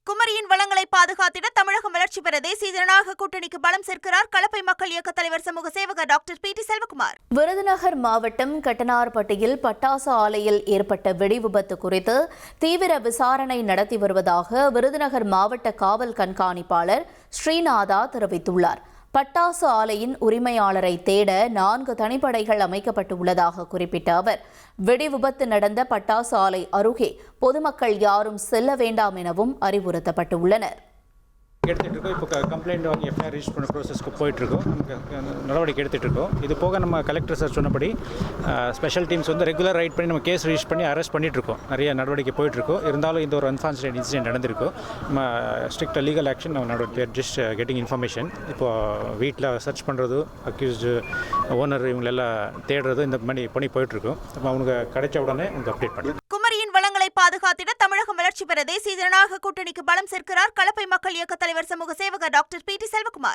குமரியின் வளங்களை பாதுகாத்திட தமிழகம் வளர்ச்சி பெற தேசிய ஜனநாயக கூட்டணிக்கு பலம் சேர்க்கிறார் கலப்பை மக்கள் இயக்க தலைவர் சமூக சேவகர் டாக்டர் பி.டி. செல்வகுமார். விருதுநகர் மாவட்டம் கட்டனார்பட்டியில் பட்டாசு ஆலையில் ஏற்பட்ட வெடி விபத்து குறித்து தீவிர விசாரணை நடத்தி வருவதாக விருதுநகர் மாவட்ட காவல் கண்காணிப்பாளர் ஸ்ரீநாதா தெரிவித்துள்ளார். பட்டாசு ஆலையின் உரிமையாளரை தேட 4 தனிப்படைகள் அமைக்கப்பட்டுள்ளதாக குறிப்பிட்ட அவர், வெடி விபத்து நடந்த பட்டாசு ஆலை அருகே பொதுமக்கள் யாரும் செல்ல வேண்டாம் எனவும் அறிவுறுத்தப்பட்டுள்ளனர். எடுத்துகிட்டு இருக்கோம். இப்போ கம்ப்ளைண்ட் வாங்கி எஃப்ஐஆர் ரிஜிஸ்டர் பண்ண ப்ரோசஸ்க்கு போயிட்டுருக்கோம். நமக்கு நடவடிக்கை எடுத்துகிட்டு இருக்கோம். இது போக நம்ம கலெக்டர் சார் சொன்னபடி ஸ்பெஷல் டீம்ஸ் வந்து ரெகுலர் ரைட் பண்ணி நம்ம கேஸ் ரிஜிஸ்டர் பண்ணி அரெஸ்ட் பண்ணிகிட்ருக்கோம். நிறைய நடவடிக்கை போயிட்டுருக்கோம். இருந்தாலும் இந்த ஒரு அன்ஃபார்ச்சுனேட் இன்சிடென்ட் நடந்திருக்கும். நம்ம ஸ்ட்ரிக்ட் லீகல் ஆக்ஷன் நம்ம நடவடிக்கை ஜஸ்ட் கெட்டிங் இன்ஃபர்மேஷன். இப்போது வீட்டில் சர்ச் பண்ணுறது, அக்யூஸ்டு ஓனர் இவங்களெல்லாம் தேடுறது, இந்த மாதிரி பண்ணி போயிட்டுருக்கோம். நம்ம அவங்க கிடைச்ச உடனே உங்களுக்கு அப்டேட் பண்ணி. குமரியின் வளங்களை பாதுகாத்திட தமிழகம் வளர்ச்சி பெற தேசிய ஜனநாயக கூட்டணிக்கு பலம் சேர்க்கிறார் கலப்பை மக்கள் இயக்க தலைவர் சமூக சேவகர் டாக்டர் பி.டி. செல்வகுமார்.